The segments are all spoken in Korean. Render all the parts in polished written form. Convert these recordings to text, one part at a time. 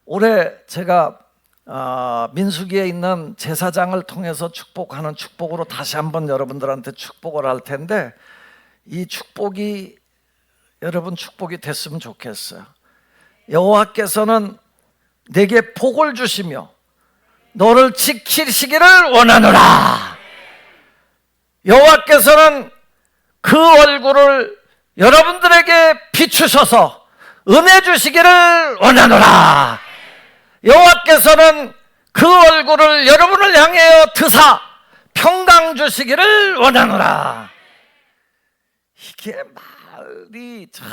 올해 제가 민수기에 있는 제사장을 통해서 축복하는 축복으로 다시 한번 여러분들한테 축복을 할 텐데, 이 축복이 여러분 축복이 됐으면 좋겠어요. 여호와께서는 내게 복을 주시며 너를 지키시기를 원하노라. 여호와께서는 그 얼굴을 여러분들에게 비추셔서 은혜 주시기를 원하노라. 여호와께서는 그 얼굴을 여러분을 향하여 드사 평강 주시기를 원하노라. 이게 말이 참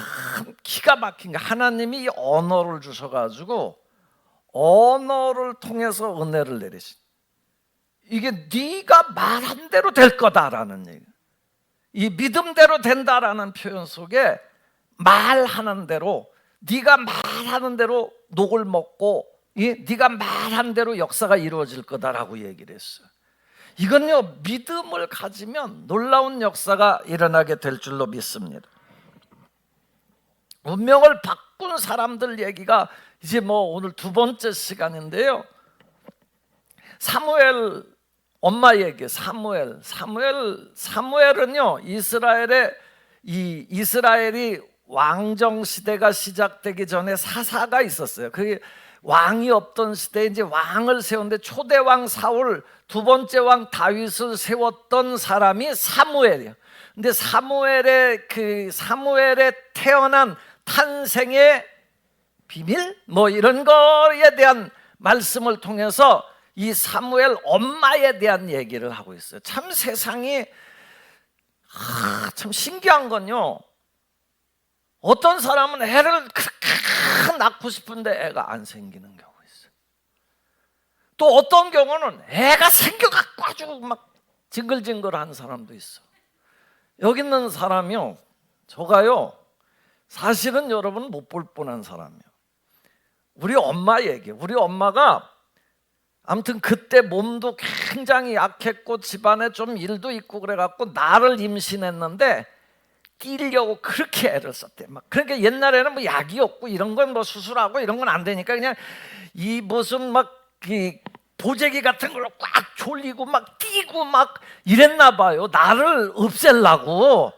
기가 막힌 게, 하나님이 언어를 주셔가지고 언어를 통해서 은혜를 내리신, 이게 네가 말한 대로 될 거다라는 얘기, 이 믿음대로 된다라는 표현 속에 말하는 대로, 네가 말하는 대로 녹을 먹고 네가 말한 대로 역사가 이루어질 거다라고 얘기를 했어요. 이건요, 믿음을 가지면 놀라운 역사가 일어나게 될 줄로 믿습니다. 운명을 바꾼 사람들 얘기가 이제 오늘 두 번째 시간인데요, 사무엘 엄마 얘기. 사무엘은요, 이스라엘이 왕정 시대가 시작되기 전에 사사가 있었어요. 그게 왕이 없던 시대에 이제 왕을 세웠는데, 초대 왕 사울, 두 번째 왕 다윗을 세웠던 사람이 사무엘이에요. 근데 사무엘의 태어난 탄생의 비밀 이런 거에 대한 말씀을 통해서 이 사무엘 엄마에 대한 얘기를 하고 있어요. 참 세상이 참 신기한 건요, 어떤 사람은 애를 그렇게 낳고 싶은데 애가 안 생기는 경우가 있어요. 또 어떤 경우는 애가 생겨갖고 아주 막 징글징글한 사람도 있어. 여기 있는 사람이요, 저가요, 사실은 여러분 못 볼 뻔한 사람이에요. 우리 엄마 얘기. 우리 엄마가 아무튼 그때 몸도 굉장히 약했고 집안에 좀 일도 있고 그래갖고 나를 임신했는데 끼려고 그렇게 애를 썼대. 그러니까 옛날에는 약이 없고 이런 건 수술하고 이런 건 안 되니까 그냥 이 무슨 이 보재기 같은 걸로 꽉 졸리고 뛰고 이랬나 봐요, 나를 없애려고.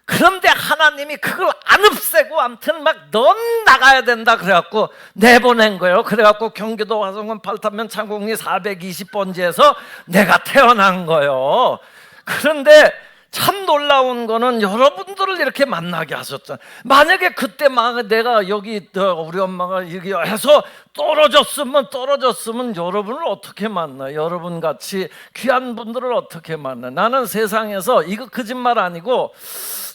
그런데 하나님이 그걸 안 없애고 아무튼 넌 나가야 된다 그래갖고 내보낸 거예요. 그래갖고 경기도 화성군 8탄면 창곡리 420번지에서 내가 태어난 거예요. 그런데 참 놀라운 거는 여러분들을 이렇게 만나게 하셨잖아요. 만약에 그때 내가 여기 우리 엄마가 여기 해서 떨어졌으면 여러분을 어떻게 만나요? 여러분 같이 귀한 분들을 어떻게 만나요? 나는 세상에서, 이거 거짓말 아니고,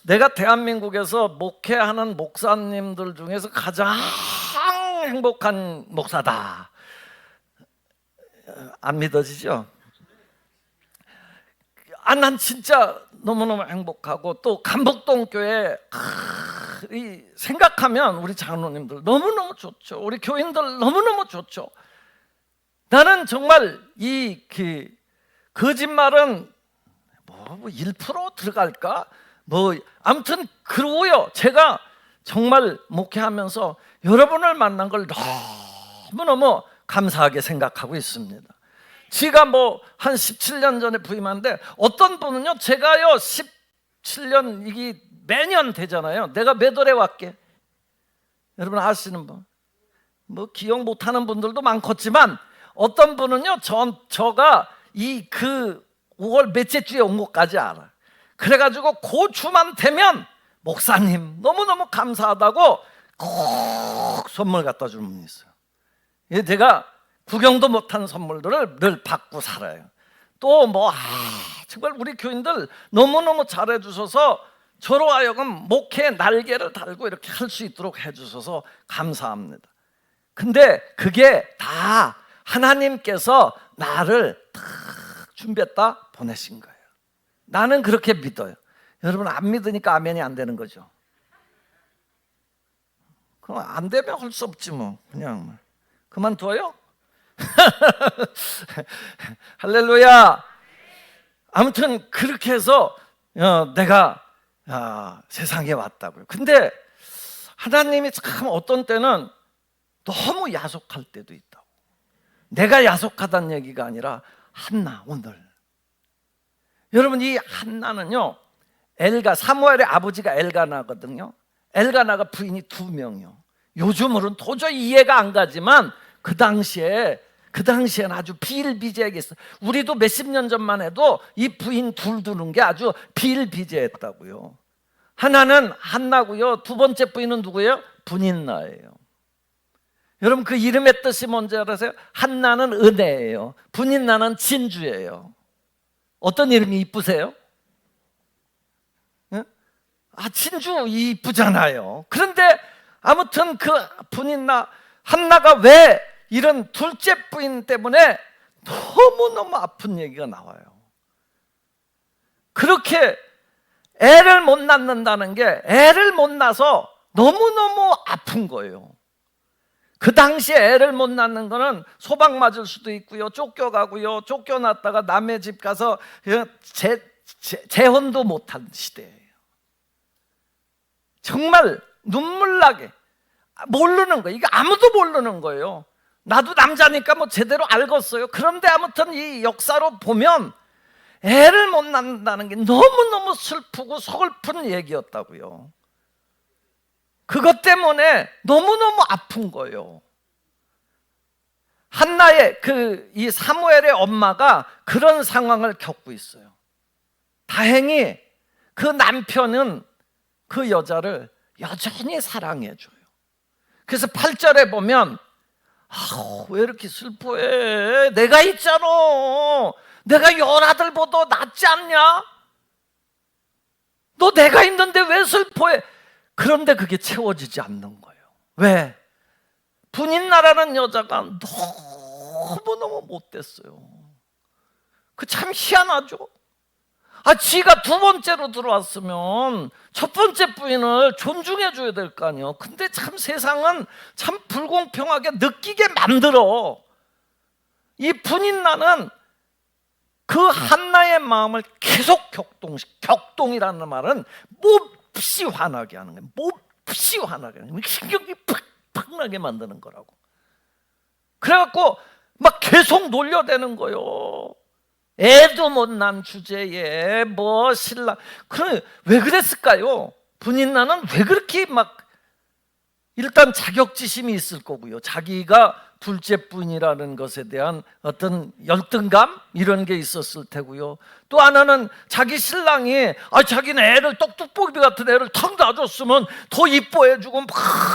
내가 대한민국에서 목회하는 목사님들 중에서 가장 행복한 목사다. 안 믿어지죠? 난 진짜 너무너무 행복하고, 또 감복동 교회 생각하면 우리 장로님들 너무너무 좋죠. 우리 교인들 너무너무 좋죠. 나는 정말 거짓말은 1% 들어갈까? 아무튼 그러고요, 제가 정말 목회하면서 여러분을 만난 걸 너무너무 감사하게 생각하고 있습니다. 지가 한 17년 전에 부임한데, 어떤 분은요, 제가요 17년 이게 매년 되잖아요. 내가 몇 월에 왔게? 여러분 아시는 분? 기억 못하는 분들도 많겠지만, 어떤 분은요, 저가 5월 몇째 주에 온 것까지 알아. 그래가지고 그 주만 되면 목사님 너무너무 감사하다고 꼭 선물 갖다 주는 분이 있어요. 제가 구경도 못한 선물들을 늘 받고 살아요. 또 정말 우리 교인들 너무너무 잘해주셔서 저로 하여금 목회의 날개를 달고 이렇게 할 수 있도록 해주셔서 감사합니다. 근데 그게 다 하나님께서 나를 딱 준비했다 보내신 거예요. 나는 그렇게 믿어요. 여러분 안 믿으니까 아멘이 안 되는 거죠. 그럼 안 되면 할 수 없지 그냥 그만둬요? 할렐루야. 아무튼 그렇게 해서 내가 세상에 왔다고요. 근데 하나님이 참 어떤 때는 너무 야속할 때도 있다고. 내가 야속하다는 얘기가 아니라 한나, 오늘 여러분, 이 한나는요, 사무엘의 아버지가 엘가나거든요. 엘가나가 부인이 2명이요. 요즘으로는 도저히 이해가 안 가지만 그 당시엔 아주 비일비재하겠어. 우리도 몇십 년 전만 해도 이 부인 둘 두는 게 아주 비일비재했다고요. 하나는 한나고요, 두 번째 부인은 누구예요? 분인나예요. 여러분, 그 이름의 뜻이 뭔지 알아세요? 한나는 은혜예요. 분인나는 진주예요. 어떤 이름이 이쁘세요? 진주 이쁘잖아요. 그런데 아무튼 그 분인나 한나가 왜 이런 둘째 부인 때문에 너무너무 아픈 얘기가 나와요. 그렇게 애를 못 낳는다는 게 애를 못 낳아서 너무너무 아픈 거예요. 그 당시에 애를 못 낳는 거는 소방 맞을 수도 있고요, 쫓겨가고요, 쫓겨났다가 남의 집 가서 재혼도 못한 시대예요. 정말 눈물나게 모르는 거예요. 이게 아무도 모르는 거예요. 나도 남자니까 뭐 제대로 알겠어요. 그런데 아무튼 이 역사로 보면 애를 못 낳는다는 게 너무너무 슬프고 서글픈 얘기였다고요. 그것 때문에 너무너무 아픈 거예요. 한나의 이 사무엘의 엄마가 그런 상황을 겪고 있어요. 다행히 그 남편은 그 여자를 여전히 사랑해줘요. 그래서 8절에 보면 왜 이렇게 슬퍼해? 내가 있잖아. 내가 10아들보다 낫지 않냐? 너 내가 있는데 왜 슬퍼해? 그런데 그게 채워지지 않는 거예요. 왜? 분인나라는 여자가 너무너무 못됐어요. 그 참 희한하죠? 지가 두 번째로 들어왔으면 첫 번째 부인을 존중해 줘야 될 거 아니에요. 근데 참 세상은 참 불공평하게 느끼게 만들어. 이 분인나는 그 한나의 마음을 계속 격동이라는 말은 몹시 화나게 하는 거예요. 몹시 화나게 하는 거예요. 신경이 팍팍 나게 만드는 거라고. 그래갖고 막 계속 놀려대는 거예요. 애도 못 난 주제에 뭐 신랑. 그럼 왜 그랬을까요? 분인나는 왜 그렇게 막, 일단 자격지심이 있을 거고요. 자기가 둘째 부인이라는 것에 대한 어떤 열등감 이런 게 있었을 테고요. 또 하나는 자기 신랑이 자기는 애를 떡두꺼비 같은 애를 턱 놔줬으면 더 이뻐해주고 막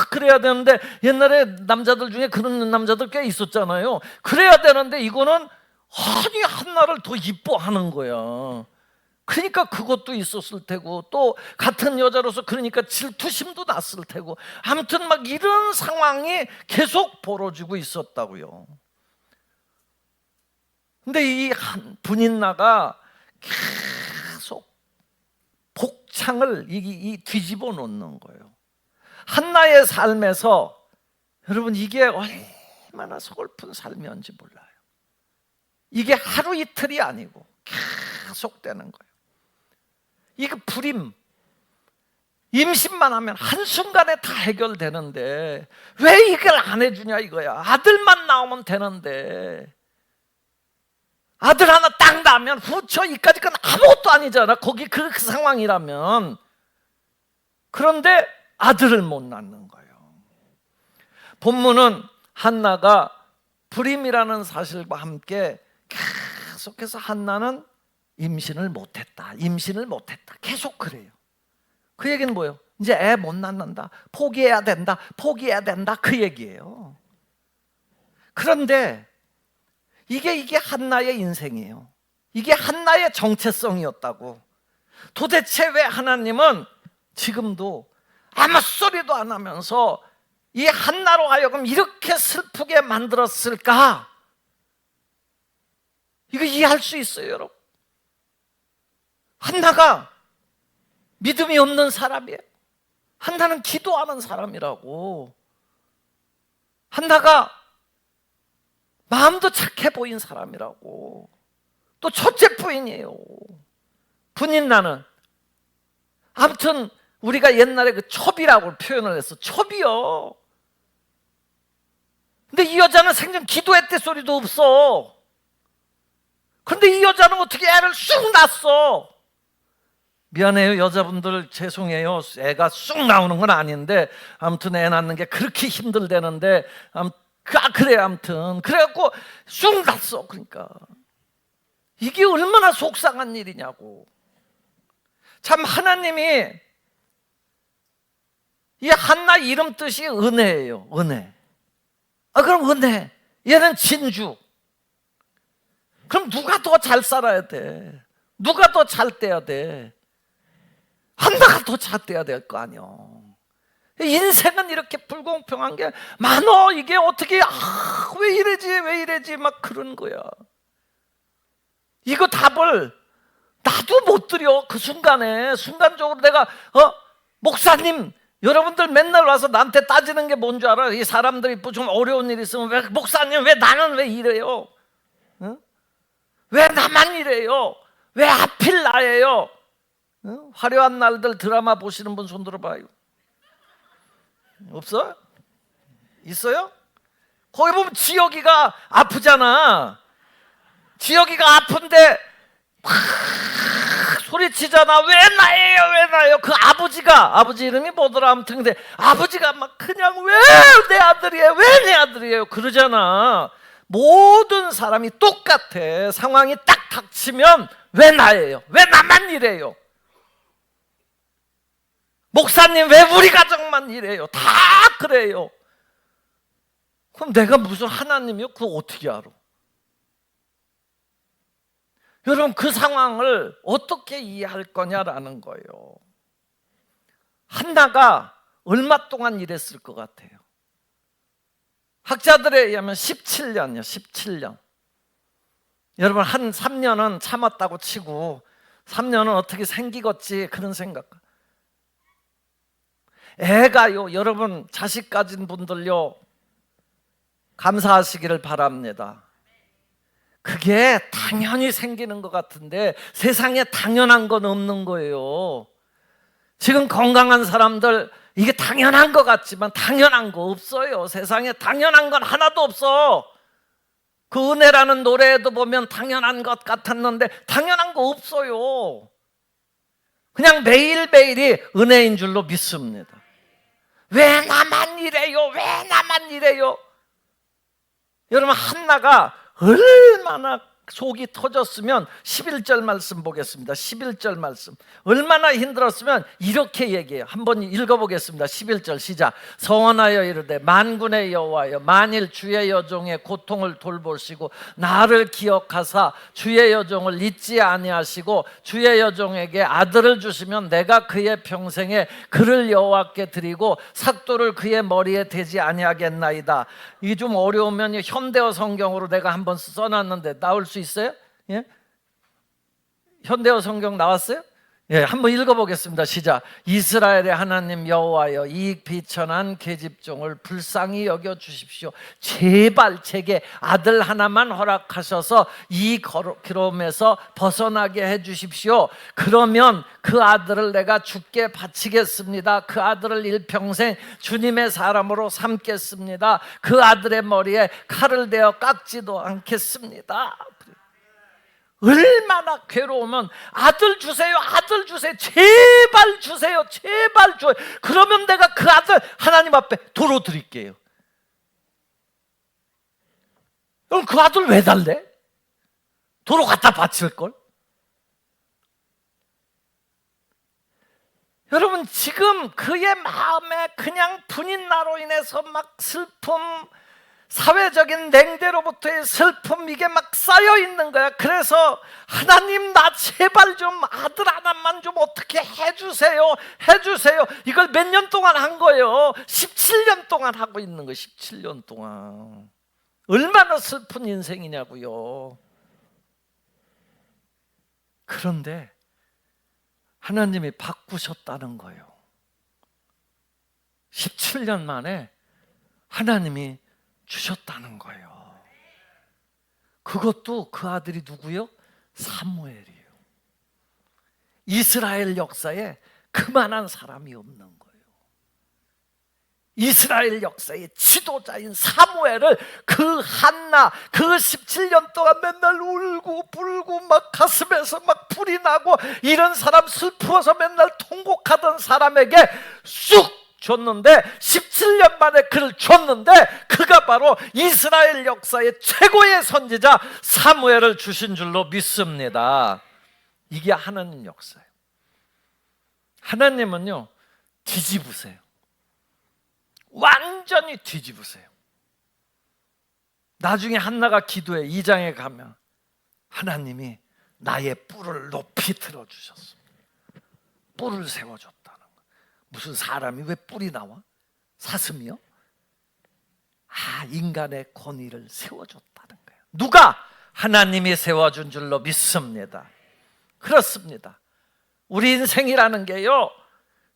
그래야 되는데, 옛날에 남자들 중에 그런 남자들 꽤 있었잖아요. 그래야 되는데 이거는 한나를 더 이뻐하는 거야. 그러니까 그것도 있었을 테고, 또 같은 여자로서 그러니까 질투심도 났을 테고, 아무튼 막 이런 상황이 계속 벌어지고 있었다고요. 근데 이 분인나가 계속 복창을 뒤집어 놓는 거예요. 한나의 삶에서 여러분, 이게 얼마나 서글픈 삶이었는지 몰라요. 이게 하루 이틀이 아니고 계속되는 거예요. 이거 불임, 임신만 하면 한순간에 다 해결되는데 왜 이걸 안 해주냐 이거야. 아들만 나오면 되는데, 아들 하나 딱 낳으면 후처 이까지 건 아무것도 아니잖아. 거기 그 상황이라면. 그런데 아들을 못 낳는 거예요. 본문은 한나가 불임이라는 사실과 함께 계속해서 한나는 임신을 못했다 계속 그래요. 그 얘기는 뭐예요? 이제 애 못 낳는다, 포기해야 된다 그 얘기예요. 그런데 이게 한나의 인생이에요. 이게 한나의 정체성이었다고. 도대체 왜 하나님은 지금도 아무 소리도 안 하면서 이 한나로 하여금 이렇게 슬프게 만들었을까? 이거 이해할 수 있어요, 여러분. 한나가 믿음이 없는 사람이에요. 한나는 기도하는 사람이라고. 한나가 마음도 착해 보인 사람이라고. 또 첫째 부인이에요. 분인나는 아무튼 우리가 옛날에 그 첩이라고 표현을 했어. 첩이요. 근데 이 여자는 생전 기도했대 소리도 없어. 근데 이 여자는 어떻게 애를 쑥 낳았어? 미안해요 여자분들, 죄송해요. 애가 쑥 나오는 건 아닌데 아무튼 애 낳는 게 그렇게 힘들다는데 그래 아무튼 그래갖고 쑥 낳았어. 그러니까 이게 얼마나 속상한 일이냐고. 참 하나님이, 이 한나 이름 뜻이 은혜예요. 은혜. 그럼 은혜, 얘는 진주. 그럼 누가 더 잘 살아야 돼? 누가 더 잘 돼야 돼? 한나가 더 잘 돼야 될 거 아니야. 인생은 이렇게 불공평한 게 많어. 이게 어떻게 왜 이래지 왜 이래지 막 그런 거야. 이거 답을 나도 못 드려. 그 순간에 순간적으로 내가 목사님, 여러분들 맨날 와서 나한테 따지는 게 뭔 줄 알아? 이 사람들이 좀 어려운 일 있으면 왜 목사님 왜 나는 왜 이래요? 왜 나만 이래요? 왜 하필 나예요? 화려한 날들 드라마 보시는 분 손 들어봐요. 없어? 있어요? 거기 보면 지혁이가 아프잖아. 지혁이가 아픈데 막 소리치잖아. 왜 나예요 왜 나예요. 그 아버지 이름이 뭐더라 아무튼. 근데 아버지가 막 그냥 왜 내 아들이에요 왜 내 아들이에요 그러잖아. 모든 사람이 똑같아. 상황이 딱 닥치면 왜 나예요 왜 나만 이래요. 목사님 왜 우리 가정만 이래요. 다 그래요. 그럼 내가 무슨 하나님이요? 그거 어떻게 알아? 여러분 그 상황을 어떻게 이해할 거냐라는 거예요. 한나가 얼마 동안 일했을 것 같아요? 학자들에 의하면 17년이요. 17년. 여러분 한 3년은 참았다고 치고 3년은 어떻게 생기겠지 그런 생각. 애가요, 여러분 자식 가진 분들요 감사하시기를 바랍니다. 그게 당연히 생기는 것 같은데 세상에 당연한 건 없는 거예요. 지금 건강한 사람들 이게 당연한 것 같지만 당연한 거 없어요. 세상에 당연한 건 하나도 없어. 그 은혜라는 노래에도 보면 당연한 것 같았는데 당연한 거 없어요. 그냥 매일매일이 은혜인 줄로 믿습니다. 왜 나만 이래요? 왜 나만 이래요? 여러분 한나가 얼마나 속이 터졌으면 11절 말씀 보겠습니다. 11절 말씀 얼마나 힘들었으면 이렇게 얘기해요. 한번 읽어보겠습니다. 11절 시작. 서원하여 이르되 만군의 여호와여 만일 주의 여종의 고통을 돌보시고 나를 기억하사 주의 여종을 잊지 아니하시고 주의 여종에게 아들을 주시면 내가 그의 평생에 그를 여호와께 드리고 삭도를 그의 머리에 대지 아니하겠나이다. 이게 좀 어려우면 현대어 성경으로 내가 한번 써놨는데 나올 수 있어요? 예? 현대어 성경 나왔어요? 예, 한번 읽어보겠습니다. 시작. 이스라엘의 하나님 여호와여 이 비천한 계집종을 불쌍히 여겨 주십시오. 제발 제게 아들 하나만 허락하셔서 이 괴로움에서 벗어나게 해 주십시오. 그러면 그 아들을 내가 주께 바치겠습니다. 그 아들을 일평생 주님의 사람으로 삼겠습니다. 그 아들의 머리에 칼을 대어 깎지도 않겠습니다. 얼마나 괴로우면 아들 주세요 아들 주세요 제발 주세요 제발 줘요. 그러면 내가 그 아들 하나님 앞에 도로 드릴게요. 그럼 그 아들 왜 달래? 도로 갖다 바칠걸? 여러분 지금 그의 마음에 그냥 분인나로 인해서 막 슬픔, 사회적인 냉대로부터의 슬픔 이게 막 쌓여 있는 거야. 그래서 하나님 나 제발 좀 아들 하나만 좀 어떻게 해주세요 해주세요. 이걸 몇 년 동안 한 거예요. 17년 동안 하고 있는 거예요. 17년 동안. 얼마나 슬픈 인생이냐고요. 그런데 하나님이 바꾸셨다는 거예요. 17년 만에 하나님이 주셨다는 거예요. 그것도 그 아들이 누구요? 사무엘이에요. 이스라엘 역사에 그만한 사람이 없는 거예요. 이스라엘 역사의 지도자인 사무엘을 그 한나 그 17년 동안 맨날 울고 불고 막 가슴에서 막 불이 나고 이런 사람 슬퍼서 맨날 통곡하던 사람에게 쑥 줬는데 17년 만에 그를 줬는데 그가 바로 이스라엘 역사의 최고의 선지자 사무엘을 주신 줄로 믿습니다. 이게 하나님 역사예요. 하나님은요 뒤집으세요. 완전히 뒤집으세요. 나중에 한나가 기도해 2장에 가면 하나님이 나의 뿔을 높이 들어주셨습니다. 뿔을 세워줬다는 거. 무슨 사람이 왜 뿔이 나와? 사슴이요? 인간의 권위를 세워줬다는 거예요. 누가? 하나님이 세워준 줄로 믿습니다. 그렇습니다. 우리 인생이라는 게요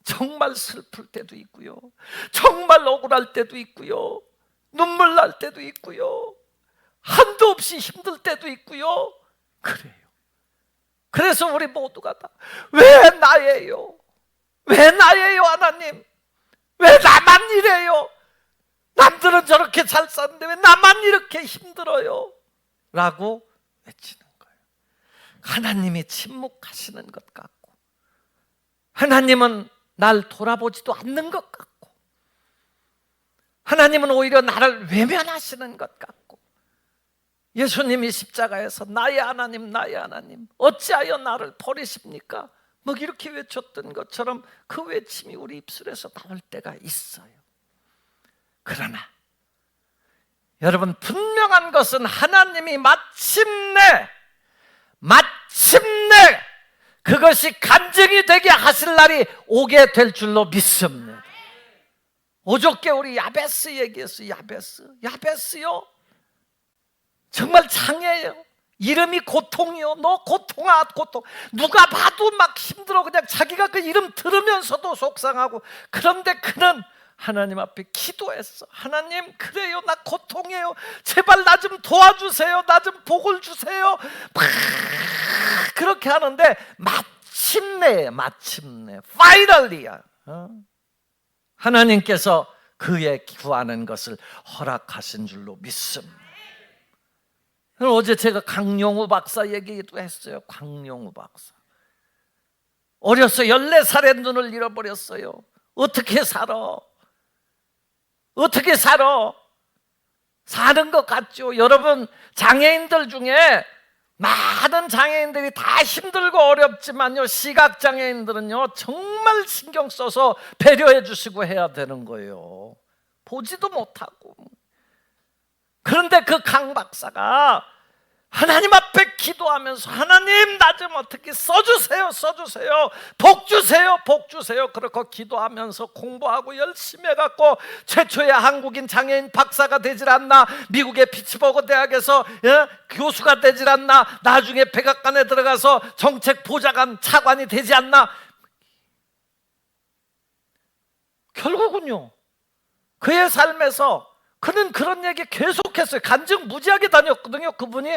정말 슬플 때도 있고요, 정말 억울할 때도 있고요, 눈물 날 때도 있고요, 한도 없이 힘들 때도 있고요. 그래요. 그래서 우리 모두가 다 왜 나예요? 왜 나예요 하나님? 왜 나만 이래요? 남들은 저렇게 잘 사는데 왜 나만 이렇게 힘들어요? 라고 외치는 거예요. 하나님이 침묵하시는 것 같고, 하나님은 날 돌아보지도 않는 것 같고, 하나님은 오히려 나를 외면하시는 것 같고, 예수님이 십자가에서 나의 하나님 나의 하나님 어찌하여 나를 버리십니까? 뭐 이렇게 외쳤던 것처럼 그 외침이 우리 입술에서 나올 때가 있어요. 그러나 여러분 분명한 것은 하나님이 마침내 그것이 간증이 되게 하실 날이 오게 될 줄로 믿습니다. 어저께 우리 야베스 얘기했어요. 야베스요 정말 장애예요. 이름이 고통이요. 너 고통아 고통. 누가 봐도 막 힘들어. 그냥 자기가 그 이름 들으면서도 속상하고. 그런데 그는 하나님 앞에 기도했어. 하나님 그래요 나 고통해요. 제발 나 좀 도와주세요. 나 좀 복을 주세요. 막 그렇게 하는데 마침내 파이널리야 하나님께서 그의 구하는 것을 허락하신 줄로 믿습니다. 어제 제가 강용우 박사 얘기도 했어요. 강용우 박사 어렸어 14살에 눈을 잃어버렸어요. 어떻게 살아? 사는 것 같죠? 여러분 장애인들 중에 많은 장애인들이 다 힘들고 어렵지만요 시각장애인들은요 정말 신경 써서 배려해 주시고 해야 되는 거예요. 보지도 못하고. 그런데 그 강 박사가 하나님 앞에 기도하면서 하나님 나 좀 어떻게 써주세요 복 주세요 그렇게 기도하면서 공부하고 열심히 해갖고 최초의 한국인 장애인 박사가 되질 않나, 미국의 피츠버그 대학에서 교수가 되질 않나, 나중에 백악관에 들어가서 정책 보좌관 차관이 되지 않나. 결국은요 그의 삶에서 그는 그런 얘기 계속했어요. 간증 무지하게 다녔거든요. 그분이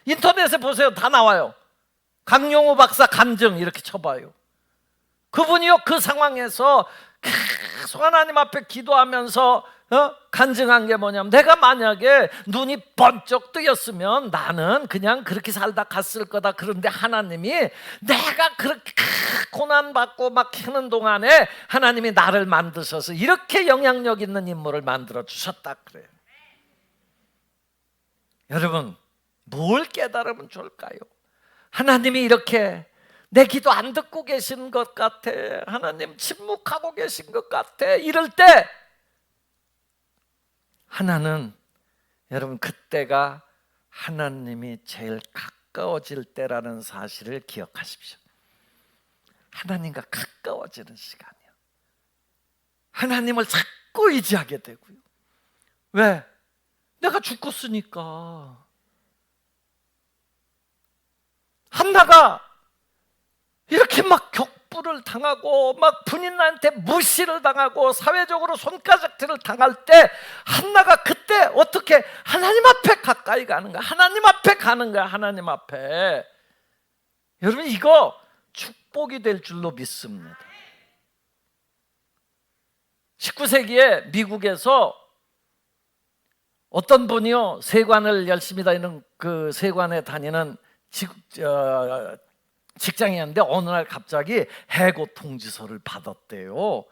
인터넷에 보세요. 다 나와요. 강용우 박사 간증 이렇게 쳐봐요. 그분이요 그 상황에서 계속 하나님 앞에 기도하면서 간증한 게 뭐냐면, 내가 만약에 눈이 번쩍 뜨였으면 나는 그냥 그렇게 살다 갔을 거다. 그런데 하나님이 내가 그렇게 고난받고 막 하는 동안에 하나님이 나를 만드셔서 이렇게 영향력 있는 인물을 만들어 주셨다 그래요. 여러분 뭘 깨달으면 좋을까요? 하나님이 이렇게 내 기도 안 듣고 계신 것 같아, 하나님 침묵하고 계신 것 같아, 이럴 때 하나는 여러분 그때가 하나님이 제일 가까워질 때라는 사실을 기억하십시오. 하나님과 가까워지는 시간이요. 하나님을 자꾸 의지하게 되고요. 왜? 내가 죽었으니까. 한나가 이렇게 막 격부를 당하고 막 부인한테 무시를 당하고 사회적으로 손가락질을 당할 때 한나가 그때 어떻게 하나님 앞에 가까이 가는 거야. 하나님 앞에 가는 거야. 하나님 앞에. 여러분 이거 축복이 될 줄로 믿습니다. 19세기에 미국에서 어떤 분이요, 세관을 열심히 다니는 그 세관에 다니는 직장이었는데 어느 날 갑자기 해고 통지서를 받았대요.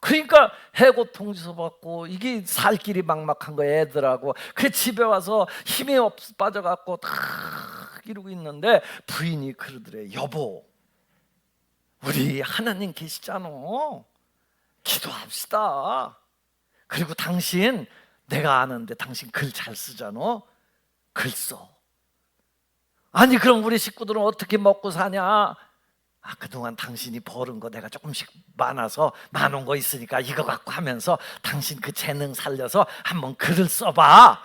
그러니까 해고 통지서 받고 이게 살 길이 막막한 거예요, 애들하고. 그래 집에 와서 힘이 빠져갖고 다 이러고 있는데 부인이 그러더래. 여보, 우리 하나님 계시잖아. 기도합시다. 그리고 당신, 내가 아는데 당신 글 잘 쓰잖아. 글 써. 아니 그럼 우리 식구들은 어떻게 먹고 사냐? 그동안 당신이 벌은 거 내가 조금씩 많아서 많은 거 있으니까 이거 갖고 하면서 당신 그 재능 살려서 한번 글을 써봐.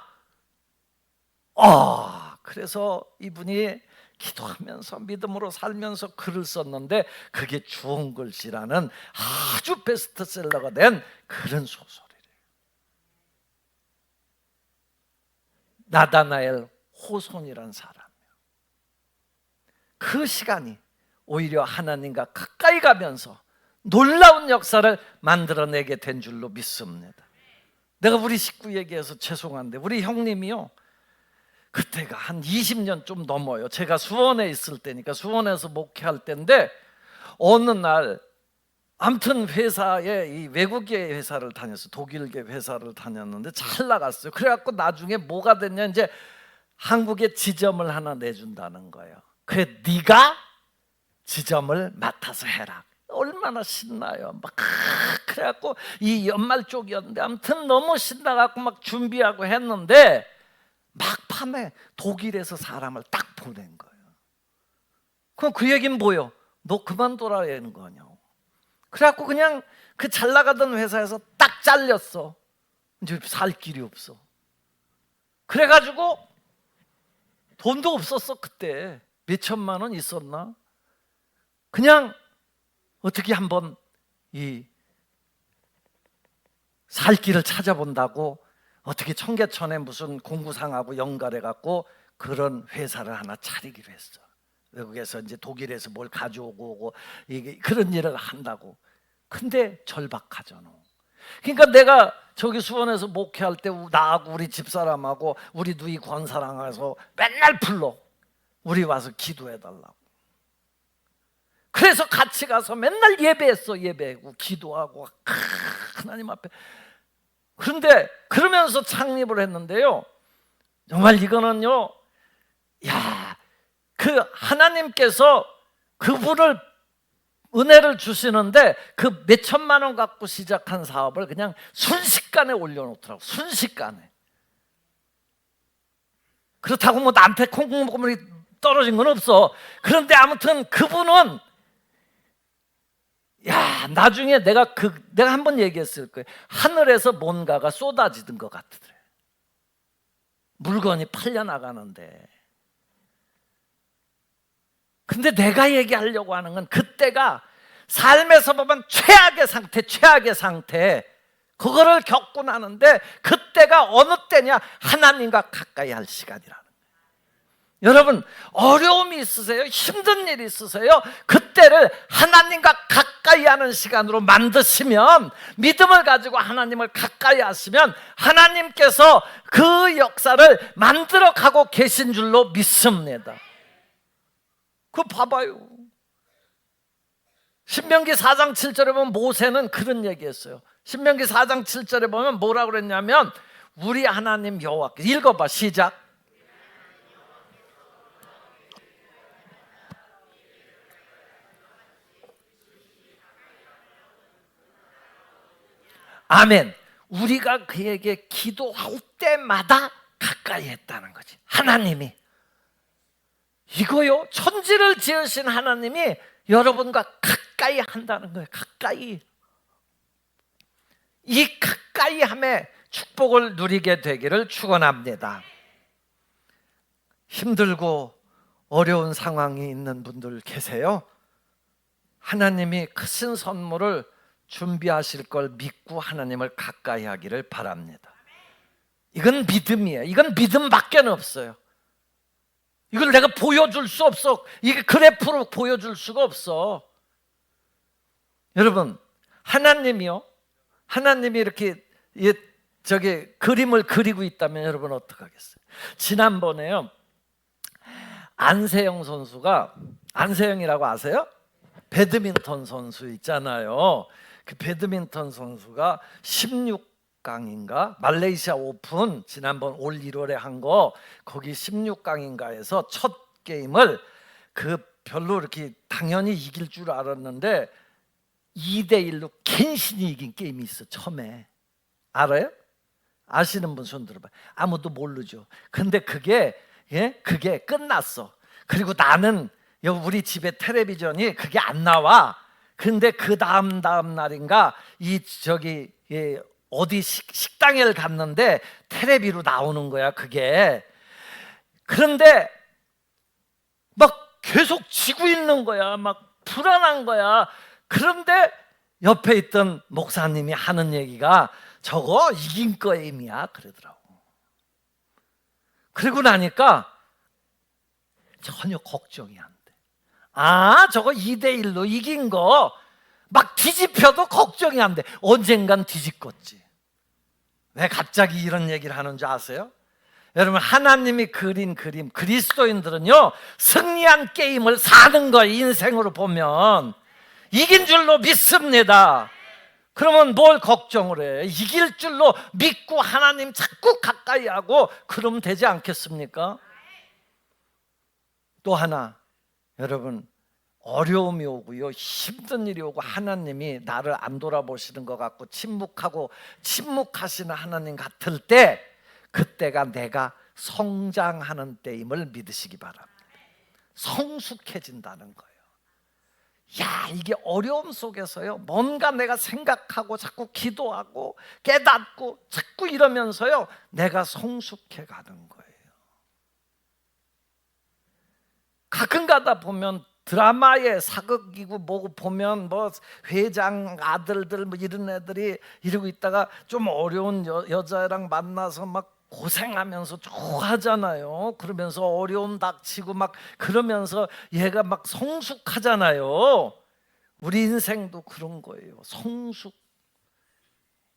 그래서 이분이 기도하면서 믿음으로 살면서 글을 썼는데 그게 주홍글씨라는 아주 베스트셀러가 된 그런 소설이래요. 나다나엘 호손이란 사람이요. 그 시간이 오히려 하나님과 가까이 가면서 놀라운 역사를 만들어내게 된 줄로 믿습니다. 내가 우리 식구 얘기해서 죄송한데 우리 형님이요, 그때가 한 20년 좀 넘어요. 제가 수원에 있을 때니까, 수원에서 목회할 때인데 어느 날 아무튼 회사에, 이 외국계 회사를 다녔어요. 독일계 회사를 다녔는데 잘 나갔어요. 그래갖고 나중에 뭐가 됐냐, 이제 한국에 지점을 하나 내준다는 거예요. 그래 네가 지점을 맡아서 해라. 얼마나 신나요. 막 그래갖고 이 연말 쪽이었는데 아무튼 너무 신나갖고 막 준비하고 했는데 막판에 독일에서 사람을 딱 보낸 거예요. 그럼 그 얘기는 뭐예요? 너 그만둬라는 거냐고. 그래갖고 그냥 그 잘 나가던 회사에서 딱 잘렸어. 이제 살 길이 없어. 그래가지고 돈도 없었어. 그때 몇 천만 원 있었나? 그냥 어떻게 한번 이 살 길을 찾아본다고 어떻게 청계천에 무슨 공구상하고 연결해 갖고 그런 회사를 하나 차리기로 했어. 외국에서 이제 독일에서 뭘 가져오고 오고 이게 그런 일을 한다고. 근데 절박하잖아. 그러니까 내가 저기 수원에서 목회할 때 나하고 우리 집사람하고 우리 누이 권사랑해서 맨날 불러. 우리 와서 기도해 달라고. 그래서 같이 가서 맨날 예배했어. 예배하고 기도하고 하나님 앞에. 그런데 그러면서 창립을 했는데요, 정말 이거는요, 그 하나님께서 그분을 은혜를 주시는데 그 몇 천만 원 갖고 시작한 사업을 그냥 순식간에 올려놓더라고. 순식간에. 그렇다고 뭐 나한테 콩국물이 떨어진 건 없어. 그런데 아무튼 그분은 나중에 내가 한번 얘기했을 거예요. 하늘에서 뭔가가 쏟아지던 것 같더래. 물건이 팔려 나가는데. 근데 내가 얘기하려고 하는 건 그때가 삶에서 보면 최악의 상태 그거를 겪고 나는데 그때가 어느 때냐? 하나님과 가까이 할 시간이라는 거예요. 여러분 어려움이 있으세요? 힘든 일이 있으세요? 그때를 하나님과 가까이 하는 시간으로 만드시면, 믿음을 가지고 하나님을 가까이 하시면 하나님께서 그 역사를 만들어 가고 계신 줄로 믿습니다. 그거 봐봐요. 신명기 4장 7절에 보면 모세는 그런 얘기했어요. 신명기 4장 7절에 보면 뭐라고 그랬냐면 우리 하나님 여호와께서, 읽어봐 시작. 아멘. 우리가 그에게 기도할 때마다 가까이 했다는 거지. 하나님이 이거요, 천지를 지으신 하나님이 여러분과 가까이 한다는 거예요. 가까이. 이 가까이함의 축복을 누리게 되기를 축원합니다. 힘들고 어려운 상황이 있는 분들 계세요? 하나님이 크신 선물을 준비하실 걸 믿고 하나님을 가까이 하기를 바랍니다. 이건 믿음이에요. 이건 믿음밖에 없어요. 이걸 내가 보여줄 수 없어. 이게 그래프로 보여줄 수가 없어. 여러분, 하나님이요, 하나님이 이렇게 저기 그림을 그리고 있다면 여러분 어떡하겠어요? 지난번에요, 안세영 선수가, 안세영이라고 아세요? 배드민턴 선수 있잖아요. 그 배드민턴 선수가 16강인가 말레이시아 오픈 지난번 올 1월에 한 거, 거기 16강인가에서 첫 게임을 그 별로 이렇게 당연히 이길 줄 알았는데 2대1로 간신히 이긴 게임이 있어. 처음에 알아요? 아시는 분 손 들어봐. 아무도 모르죠. 근데 그게 끝났어. 그리고 나는 우리 집에 텔레비전이 그게 안 나와. 근데 그 다음 날인가 어디 식당에 갔는데 텔레비로 나오는 거야 그게. 그런데 막 계속 지고 있는 거야. 막 불안한 거야. 그런데 옆에 있던 목사님이 하는 얘기가 저거 이긴 게임이야 그러더라고. 그러고 나니까 전혀 걱정이 안 돼. 아, 저거 2대1로 이긴 거 막 뒤집혀도 걱정이 안 돼. 언젠간 뒤집겠지. 왜 갑자기 이런 얘기를 하는 줄 아세요? 여러분, 하나님이 그린 그림, 그리스도인들은요 승리한 게임을 사는 거예요. 인생으로 보면 이긴 줄로 믿습니다. 그러면 뭘 걱정을 해? 이길 줄로 믿고 하나님 자꾸 가까이 하고 그러면 되지 않겠습니까? 또 하나, 여러분, 어려움이 오고요, 힘든 일이 오고 하나님이 나를 안 돌아보시는 것 같고 침묵하시는 하나님 같을 때, 그때가 내가 성장하는 때임을 믿으시기 바랍니다. 성숙해진다는 거예요. 야, 이게 어려움 속에서요 뭔가 내가 생각하고 자꾸 기도하고 깨닫고 자꾸 이러면서요 내가 성숙해 가는 거예요. 가끔 가다 보면 드라마에 사극이고 뭐고 보면 뭐 회장 아들들 뭐 이런 애들이 이러고 있다가 좀 어려운 여자랑 만나서 막 고생하면서 좋아하잖아요. 그러면서 어려움 닥치고 막 그러면서 얘가 막 성숙하잖아요. 우리 인생도 그런 거예요. 성숙.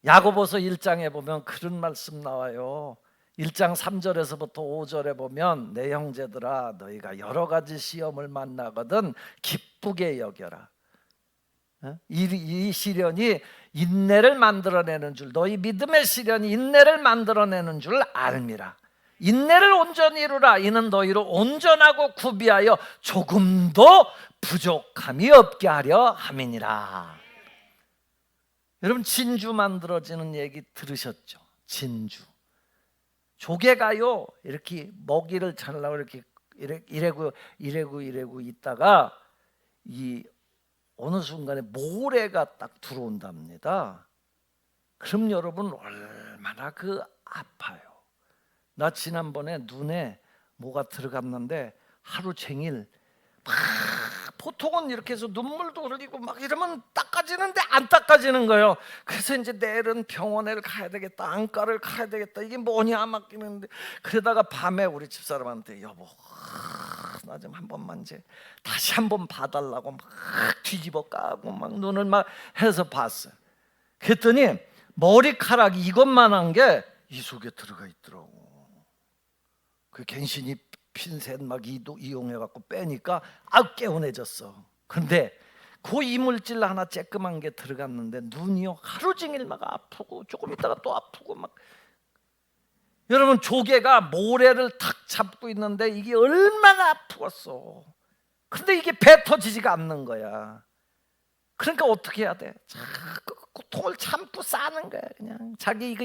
야고보서 1장에 보면 그런 말씀 나와요. 1장 3절에서부터 5절에 보면 내 형제들아 너희가 여러 가지 시험을 만나거든 기쁘게 여겨라. 이 시련이 인내를 만들어내는 줄, 너희 믿음의 시련이 인내를 만들어내는 줄 알미라. 인내를 온전히 이루라. 이는 너희로 온전하고 구비하여 조금도 부족함이 없게 하려 함이니라. 여러분, 진주 만들어지는 얘기 들으셨죠? 진주. 조개가요 이렇게 먹이를 찾으려고 이래고 있다가 이 어느 순간에 모래가 딱 들어온답니다. 그럼 여러분 얼마나 아파요. 나 지난번에 눈에 뭐가 들어갔는데 하루 종일 막, 보통은 이렇게 해서 눈물도 흘리고 막 이러면 닦아지는데 안 닦아지는 거예요. 그래서 이제 내일은 병원에 가야 되겠다, 안과를 가야 되겠다, 이게 뭐냐 막 이러는데, 그러다가 밤에 우리 집사람한테 여보 나 좀 한 번만 이제 다시 한 번 봐달라고 막 뒤집어 까고 막 눈을 막 해서 봤어요. 그랬더니 머리카락이 이것만한 게 이 속에 들어가 있더라고. 그 갱신이 핀셋 막 이용해 갖고 빼니까 개운해졌어. 근데 그 이물질 하나 쬐끄만 게 들어갔는데 눈이요 하루 종일 막 아프고 조금 있다가 또 아프고 막. 여러분, 조개가 모래를 탁 잡고 있는데 이게 얼마나 아프겠어. 근데 이게 뱉어지지가 않는 거야. 그러니까 어떻게 해야 돼? 자꾸 고통을 참고 싸는 거야. 그냥 자기 이거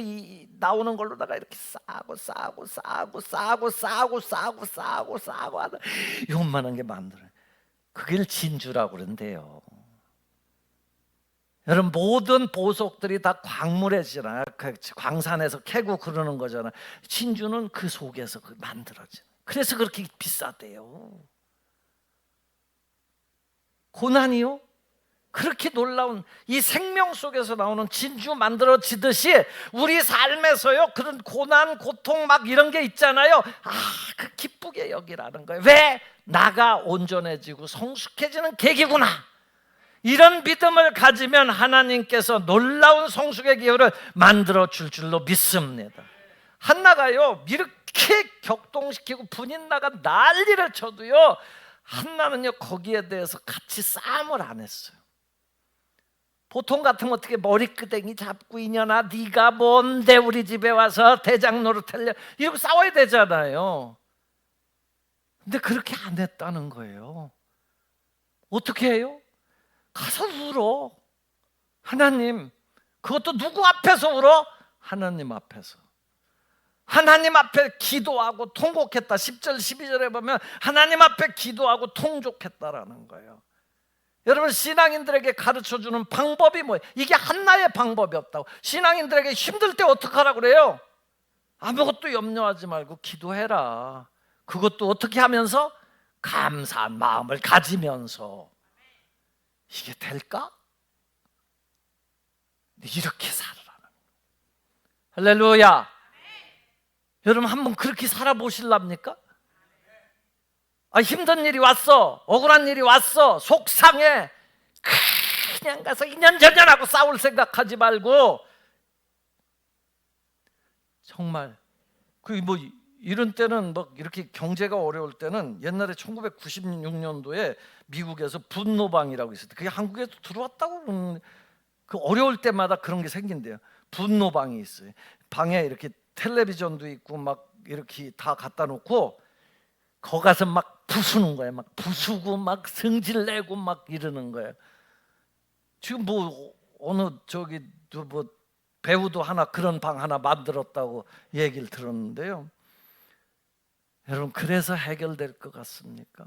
나오는 걸로다가 이렇게 싸고 하다 이것만한 게 만들어. 그걸 진주라고 그런대요. 여러분, 모든 보석들이 다 광물이잖아요. 광산에서 캐고 그러는 거잖아요. 진주는 그 속에서 만들어져. 그래서 그렇게 비싸대요. 고난이요? 그렇게 놀라운 이 생명 속에서 나오는 진주 만들어지듯이 우리 삶에서요 그런 고난, 고통 막 이런 게 있잖아요. 그 기쁘게 여기라는 거예요. 왜? 나가 온전해지고 성숙해지는 계기구나. 이런 믿음을 가지면 하나님께서 놀라운 성숙의 기회를 만들어 줄 줄로 믿습니다. 한나가요 이렇게 격동시키고 분인나가 난리를 쳐도요 한나는요 거기에 대해서 같이 싸움을 안 했어요. 보통 같으면 어떻게 머리끄댕이 잡고 이년아 네가 뭔데 우리 집에 와서 대장 노릇하려 이러고 싸워야 되잖아요. 근데 그렇게 안 했다는 거예요. 어떻게 해요? 가서 울어. 하나님, 그것도 누구 앞에서 울어? 하나님 앞에서. 하나님 앞에 기도하고 통곡했다. 10절 12절에 보면 하나님 앞에 기도하고 통곡했다라는 거예요. 여러분 신앙인들에게 가르쳐주는 방법이 뭐예요? 이게 한나의 방법이 없다고. 신앙인들에게 힘들 때 어떻게 하라고 그래요? 아무것도 염려하지 말고 기도해라. 그것도 어떻게 하면서? 감사한 마음을 가지면서. 이게 될까? 이렇게 살아라는 할렐루야. 여러분 한번 그렇게 살아보실랍니까? 힘든 일이 왔어, 억울한 일이 왔어, 속상해, 그냥 가서 인연전연하고 싸울 생각하지 말고 정말 이런 때는 막 이렇게 경제가 어려울 때는 옛날에 1996년도에 미국에서 분노방이라고 있었대. 그게 한국에도 들어왔다고. 그 어려울 때마다 그런 게 생긴대요. 분노방이 있어요. 방에 이렇게 텔레비전도 있고 막 이렇게 다 갖다 놓고 거 가서 막 부수는 거예요. 막 부수고 막 성질 내고 막 이러는 거예요. 지금 어느 배우도 하나 그런 방 하나 만들었다고 얘기를 들었는데요. 여러분 그래서 해결될 것 같습니까?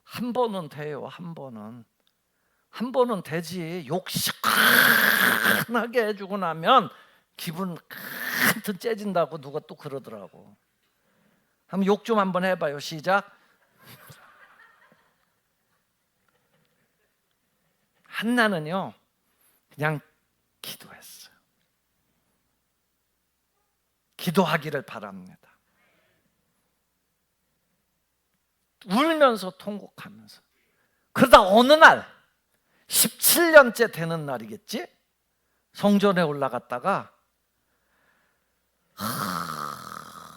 한 번은 돼요. 한 번은 되지. 욕 시원하게 해주고 나면 기분 한튼 째진다고 누가 또 그러더라고. 한번 욕 좀 한번 해봐요. 시작. 한나는요 그냥 기도했어요. 기도하기를 바랍니다. 울면서 통곡하면서. 그러다 어느 날 17년째 되는 날이겠지? 성전에 올라갔다가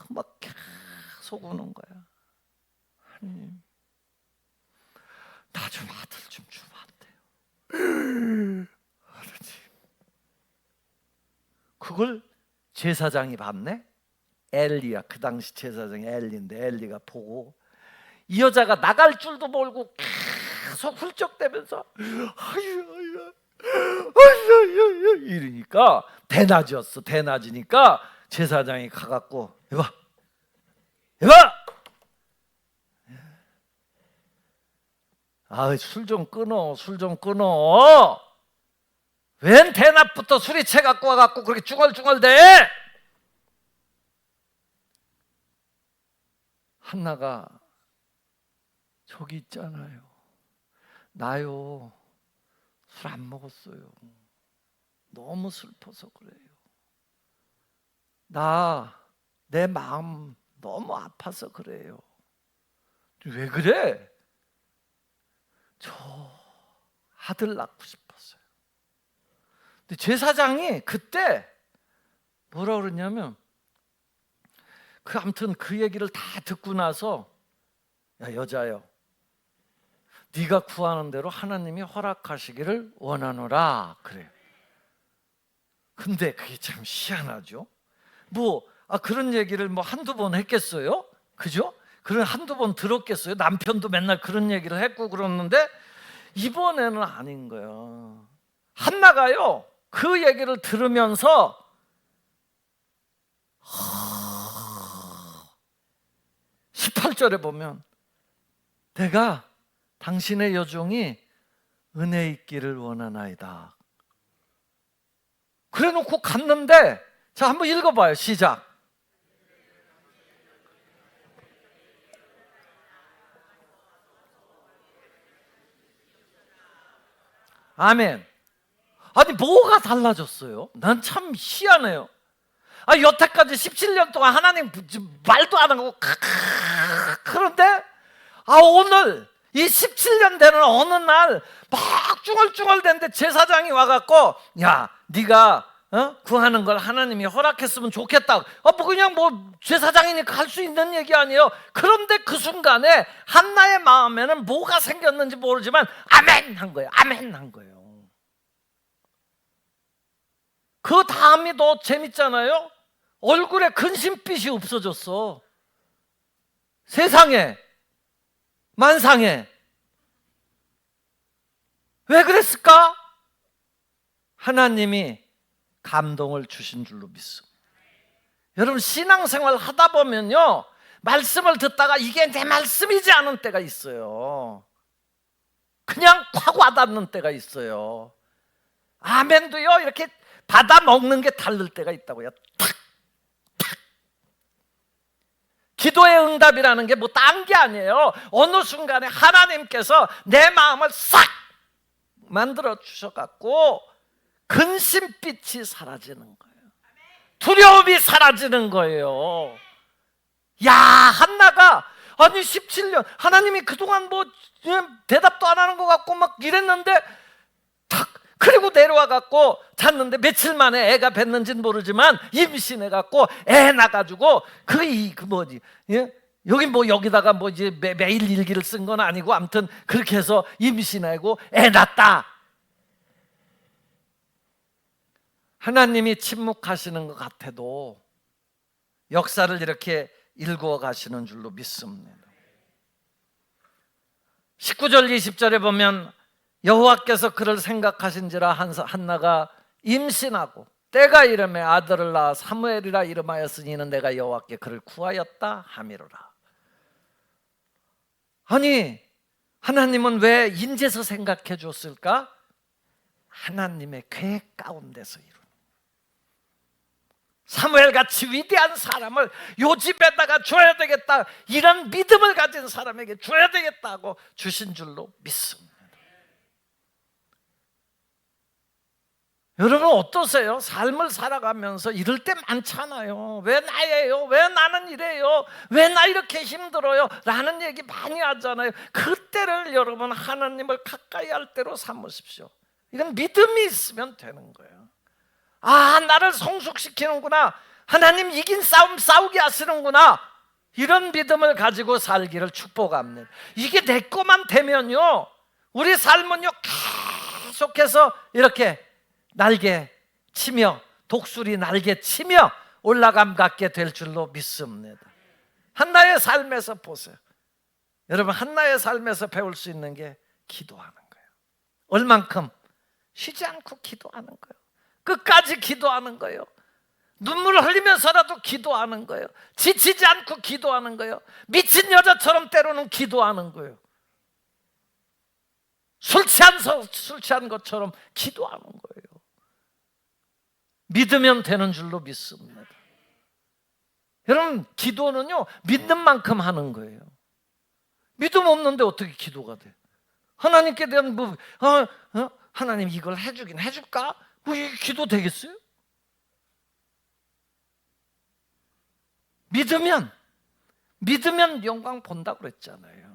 막 계속 우는 거야. 하나님, 나 좀 아들 좀 주면 안 돼요? 하나님. 그걸 제사장이 봤네? 엘리야. 그 당시 제사장이 엘리인데 엘리가 보고 이 여자가 나갈 줄도 모르고 계속 훌쩍대면서 이러니까 대낮이었어. 대낮이니까 제사장이 가갖고 이봐 술 좀 끊어. 웬 대낮부터 술이 채갖고 와갖고 그렇게 중얼중얼대? 한나가 저기 있잖아요. 나요 술 안 먹었어요. 너무 슬퍼서 그래요. 내 마음 너무 아파서 그래요. 왜 그래? 저 아들 낳고 싶었어요. 근데 제사장이 그때 뭐라 그러냐면 아무튼 그 얘기를 다 듣고 나서 야 여자여, 네가 구하는 대로 하나님이 허락하시기를 원하노라 그래요. 근데 그게 참 희한하죠. 그런 얘기를 한두 번 했겠어요? 그죠? 그런 한두 번 들었겠어요? 남편도 맨날 그런 얘기를 했고 그러는데 이번에는 아닌 거예요. 한나가요 그 얘기를 들으면서 18절에 보면 내가 당신의 여종이 은혜 있기를 원하나이다. 그래 놓고 갔는데, 자 한번 읽어봐요. 시작. 아멘. 아니 뭐가 달라졌어요? 난 참 희한해요. 여태까지 17년 동안 하나님 말도 안 하고 그런데 오늘 이 17년 되는 어느 날 막 쭈글쭈글대는데 제사장이 와갖고 야 네가 구하는 걸 하나님이 허락했으면 좋겠다. 뭐 그냥 뭐 제사장이니까 할 수 있는 얘기 아니에요. 그런데 그 순간에 한나의 마음에는 뭐가 생겼는지 모르지만 아멘 한 거예요. 아멘 한 거예요. 그 다음이 더 재밌잖아요. 얼굴에 근심빛이 없어졌어. 세상에 만상에. 왜 그랬을까? 하나님이 감동을 주신 줄로 믿습니다. 여러분 신앙생활 하다 보면요 말씀을 듣다가 이게 내 말씀이지 않은 때가 있어요. 그냥 확 와닿는 때가 있어요. 아멘도요 이렇게 받아 먹는 게 다를 때가 있다고요. 탁 탁. 기도의 응답이라는 게 뭐 딴 게 아니에요. 어느 순간에 하나님께서 내 마음을 싹 만들어 주셔갖고 근심빛이 사라지는 거예요. 두려움이 사라지는 거예요. 야 한나가 아니 17년 하나님이 그동안 뭐 대답도 안 하는 것 같고 막 이랬는데 탁 그리고 내려와 갖고 잤는데 며칠 만에 애가 뱄는지는 모르지만 임신해 갖고 애 낳아가지고 그 뭐지 여기 뭐 여기다가 뭐 이제 매일 일기를 쓴 건 아니고 아무튼 그렇게 해서 임신하고 애 낳았다. 하나님이 침묵하시는 것 같아도 역사를 이렇게 일구어 가시는 줄로 믿습니다. 19절 20절에 보면 여호와께서 그를 생각하신지라 한나가 임신하고 때가 이름에 아들을 낳아 사무엘이라 이름하였으니 이는 내가 여호와께 그를 구하였다 함이로라. 아니 하나님은 왜 인제서 생각해 줬을까? 하나님의 계획 가운데서 이룬 사무엘같이 위대한 사람을 요 집에다가 줘야 되겠다 이런 믿음을 가진 사람에게 줘야 되겠다고 주신 줄로 믿습니다. 여러분 어떠세요? 삶을 살아가면서 이럴 때 많잖아요. 왜 나예요? 왜 나는 이래요? 왜 나 이렇게 힘들어요? 라는 얘기 많이 하잖아요. 그때를 여러분 하나님을 가까이 할 때로 삼으십시오. 이건 믿음이 있으면 되는 거예요. 아 나를 성숙시키는구나. 하나님 이긴 싸움 싸우게 하시는구나. 이런 믿음을 가지고 살기를 축복합니다. 이게 내 것만 되면요 우리 삶은요 계속해서 이렇게 날개 치며 독수리 날개 치며 올라감 갖게 될 줄로 믿습니다. 한나의 삶에서 보세요. 여러분 한나의 삶에서 배울 수 있는 게 기도하는 거예요. 얼만큼? 쉬지 않고 기도하는 거예요. 끝까지 기도하는 거예요. 눈물을 흘리면서라도 기도하는 거예요. 지치지 않고 기도하는 거예요. 미친 여자처럼 때로는 기도하는 거예요. 술 취한 것처럼 기도하는 거예요. 믿으면 되는 줄로 믿습니다. 여러분 기도는요 믿는 만큼 하는 거예요. 믿음 없는데 어떻게 기도가 돼? 하나님께 대한 하나님 이걸 해주긴 해줄까? 뭐 이게 기도 되겠어요? 믿으면 영광 본다고 그랬잖아요.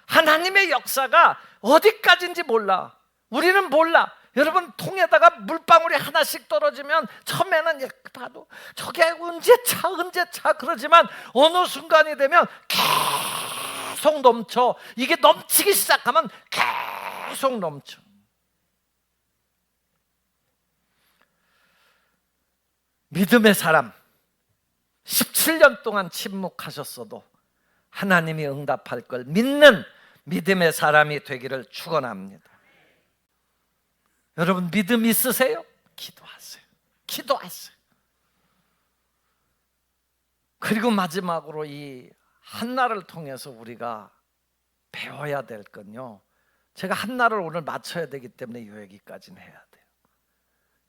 하나님의 역사가 어디까지인지 몰라. 우리는 몰라. 여러분 통에다가 물방울이 하나씩 떨어지면 처음에는 봐도 저게 언제 차 그러지만 어느 순간이 되면 계속 넘쳐. 이게 넘치기 시작하면 계속 넘쳐. 믿음의 사람 17년 동안 침묵하셨어도 하나님이 응답할 걸 믿는 믿음의 사람이 되기를 축원합니다. 여러분 믿음 있으세요? 기도하세요. 기도하세요. 그리고 마지막으로 이 한나를 통해서 우리가 배워야 될 건요. 제가 한나를 오늘 맞춰야 되기 때문에 이 얘기까지는 해야 돼요.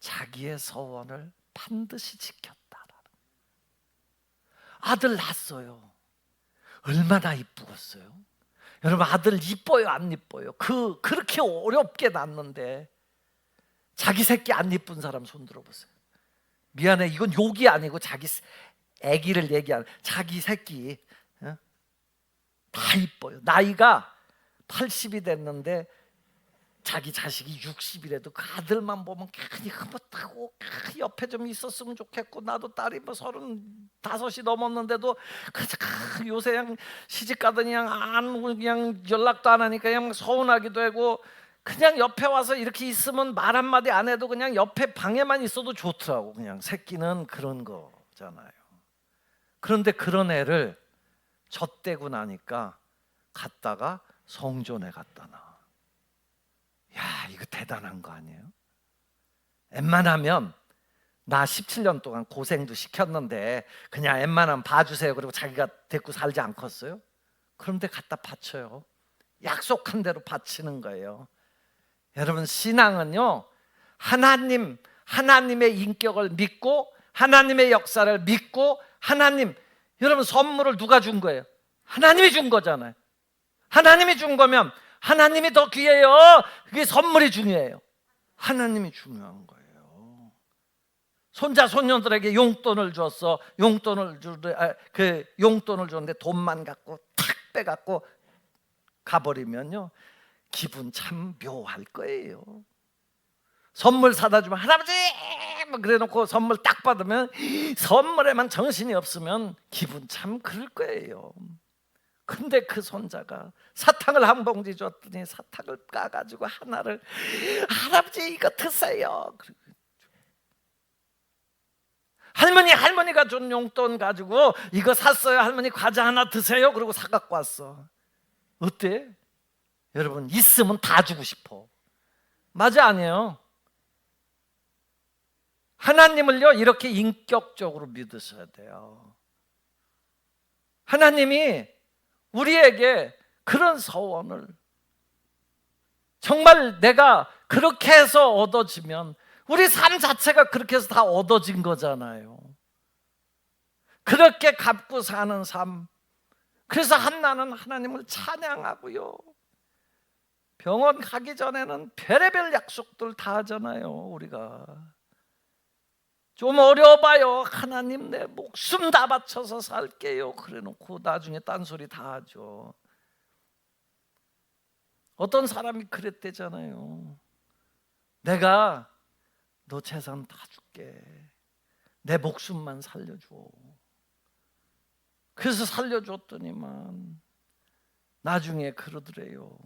자기의 서원을 반드시 지켰다라는. 아들 낳았어요. 얼마나 이쁘겠어요. 여러분 아들 이뻐요 안 이뻐요? 그렇게 어렵게 낳는데 자기 새끼 안 이쁜 사람 손 들어보세요. 미안해 이건 욕이 아니고 자기 아기를 얘기하는 자기 새끼 다 이뻐요. 나이가 80이 됐는데 자기 자식이 60이라도 그 아들만 보면 괜히 흐뭇하고 옆에 좀 있었으면 좋겠고, 나도 딸이 뭐 35이 넘었는데도 요새 그냥 시집 가더니 그냥 연락도 안 하니까 그냥 서운하기도 하고, 그냥 옆에 와서 이렇게 있으면 말 한마디 안 해도 그냥 옆에 방에만 있어도 좋더라고. 그냥 새끼는 그런 거잖아요. 그런데 그런 애를 젖대고 나니까 갔다가 성전에 갖다 놔. 야, 이거 대단한 거 아니에요? 웬만하면 나 17년 동안 고생도 시켰는데 그냥 웬만하면 봐주세요 그리고 자기가 데리고 살지 않겠어요? 그런데 갖다 바쳐요. 약속한 대로 바치는 거예요. 여러분, 신앙은요, 하나님의 인격을 믿고 하나님의 역사를 믿고 여러분, 선물을 누가 준 거예요? 하나님이 준 거잖아요. 하나님이 준 거면 하나님이 더 귀해요? 그게 선물이 중요해요? 하나님이 중요한 거예요. 손자 손녀들에게 용돈을 줬어. 용돈을 줬는데 돈만 갖고 탁 빼갖고 가버리면요, 기분 참 묘할 거예요. 선물 사다 주면 할아버지 뭐 그래놓고 선물 딱 받으면 선물에만 정신이 없으면 기분 참 그럴 거예요. 근데 그 손자가 사탕을 한 봉지 줬더니 사탕을 까가지고 하나를, 할아버지 이거 드세요. 할머니가 준 용돈 가지고 이거 샀어요. 할머니 과자 하나 드세요. 그리고 사갖고 왔어. 어때? 여러분, 있으면 다 주고 싶어. 맞아, 아니에요? 하나님을요, 이렇게 인격적으로 믿으셔야 돼요. 하나님이 우리에게 그런 서원을, 정말 내가 그렇게 해서 얻어지면 우리 삶 자체가 그렇게 해서 다 얻어진 거잖아요. 그렇게 갖고 사는 삶. 그래서 한나는 하나님을 찬양하고요, 병원 가기 전에는 별의별 약속들 다 하잖아요. 우리가 좀 어려워봐요. 하나님 내 목숨 다 바쳐서 살게요. 그래놓고 나중에 딴소리 다 하죠. 어떤 사람이 그랬대잖아요. 내가 너 재산 다 줄게. 내 목숨만 살려줘. 그래서 살려줬더니만 나중에 그러더래요.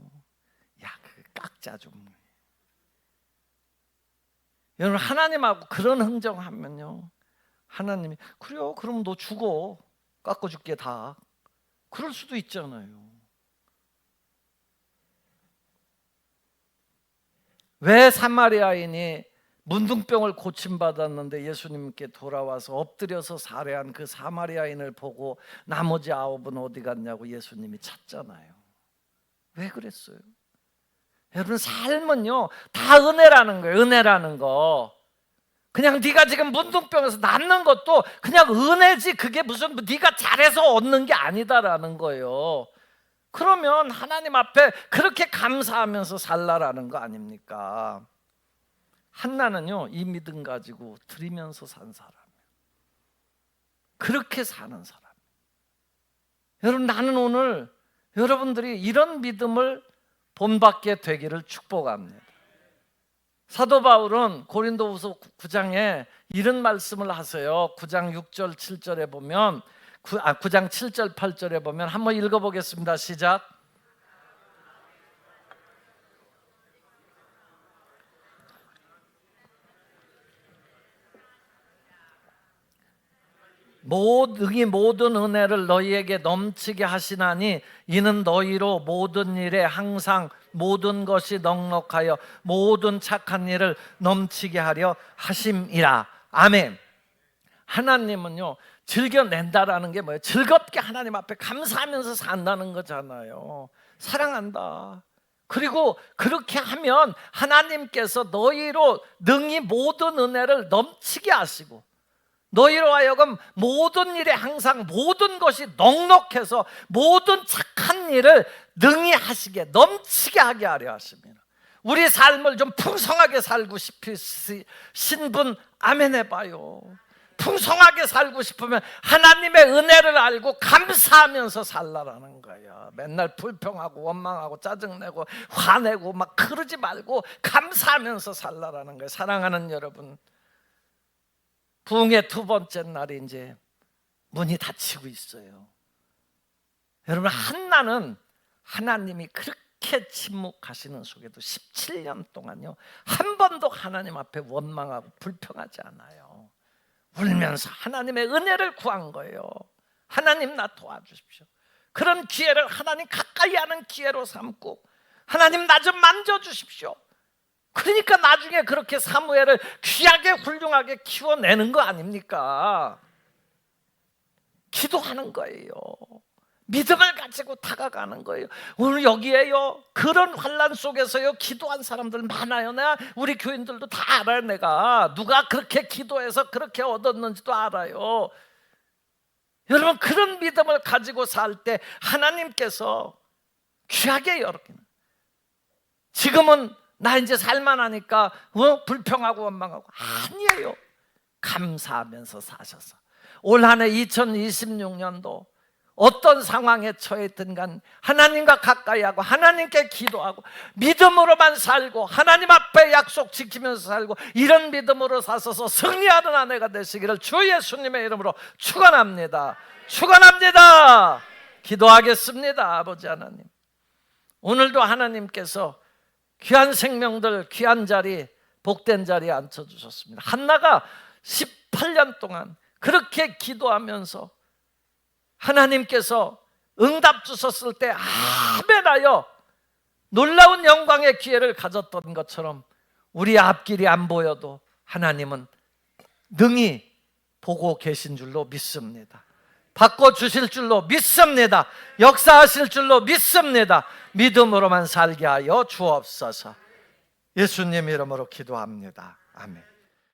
야, 그 깎자 좀. 여러분, 하나님하고 그런 흥정하면요, 하나님이 그래요, 그럼 너 죽어, 깎아줄게 다. 그럴 수도 있잖아요. 왜 사마리아인이 문둥병을 고침받았는데 예수님께 돌아와서 엎드려서 살해한 그 사마리아인을 보고 나머지 9은 어디 갔냐고 예수님이 찾잖아요. 왜 그랬어요? 여러분, 삶은요 다 은혜라는 거예요. 은혜라는 거. 그냥 네가 지금 문둥병에서 낫는 것도 그냥 은혜지, 그게 무슨 네가 잘해서 얻는 게 아니다라는 거예요. 그러면 하나님 앞에 그렇게 감사하면서 살라라는 거 아닙니까? 한나는요, 이 믿음 가지고 드리면서 산 사람이에요. 그렇게 사는 사람. 여러분, 나는 오늘 여러분들이 이런 믿음을 본받게 되기를 축복합니다. 사도 바울은 고린도후서 9장에 이런 말씀을 하세요. 9장 6절 7절에 보면 9장 7절 8절에 보면 한번 읽어보겠습니다. 시작. 모든 은혜를 너희에게 넘치게 하시나니 이는 너희로 모든 일에 항상 모든 것이 넉넉하여 모든 착한 일을 넘치게 하려 하심이라. 아멘. 하나님은요, 즐겨낸다라는 게 뭐예요? 즐겁게 하나님 앞에 감사하면서 산다는 거잖아요. 사랑한다. 그리고 그렇게 하면 하나님께서 너희로 능히 모든 은혜를 넘치게 하시고 너희로 하여금 모든 일에 항상 모든 것이 넉넉해서 모든 착한 일을 능히 하시게, 넘치게 하게 하려 하십니다. 우리 삶을 좀 풍성하게 살고 싶으신 분 아멘 해봐요. 풍성하게 살고 싶으면 하나님의 은혜를 알고 감사하면서 살라라는 거예요. 맨날 불평하고 원망하고 짜증내고 화내고 막 그러지 말고 감사하면서 살라라는 거예요. 사랑하는 여러분, 부흥의 두 번째 날이 이제 문이 닫히고 있어요. 여러분, 한나는 하나님이 그렇게 침묵하시는 속에도 17년 동안요 한 번도 하나님 앞에 원망하고 불평하지 않아요. 울면서 하나님의 은혜를 구한 거예요. 하나님, 나 도와주십시오. 그런 기회를 하나님 가까이 하는 기회로 삼고, 하나님 나 좀 만져주십시오. 그러니까 나중에 그렇게 사무엘을 귀하게 훌륭하게 키워내는 거 아닙니까? 기도하는 거예요. 믿음을 가지고 다가가는 거예요. 오늘 여기에요 그런 환난 속에서요 기도한 사람들 많아요. 우리 교인들도 다 알아요. 내가 누가 그렇게 기도해서 그렇게 얻었는지도 알아요. 여러분, 그런 믿음을 가지고 살 때 하나님께서 귀하게 여러분, 지금은 나 이제 살만하니까 불평하고 원망하고, 아니에요. 감사하면서 사셔서 올 한 해 2026년도 어떤 상황에 처했든 간 하나님과 가까이 하고 하나님께 기도하고 믿음으로만 살고 하나님 앞에 약속 지키면서 살고, 이런 믿음으로 사셔서 승리하는 한 해가 되시기를 주 예수님의 이름으로 축원합니다. 축원합니다. 기도하겠습니다. 아버지 하나님, 오늘도 하나님께서 귀한 생명들, 귀한 자리, 복된 자리에 앉혀주셨습니다. 한나가 18년 동안 그렇게 기도하면서 하나님께서 응답 주셨을 때 아멘하여 놀라운 영광의 기회를 가졌던 것처럼, 우리 앞길이 안 보여도 하나님은 능히 보고 계신 줄로 믿습니다. 바꿔주실 줄로 믿습니다. 역사하실 줄로 믿습니다. 믿음으로만 살게 하여 주옵소서. 예수님 이름으로 기도합니다. 아멘.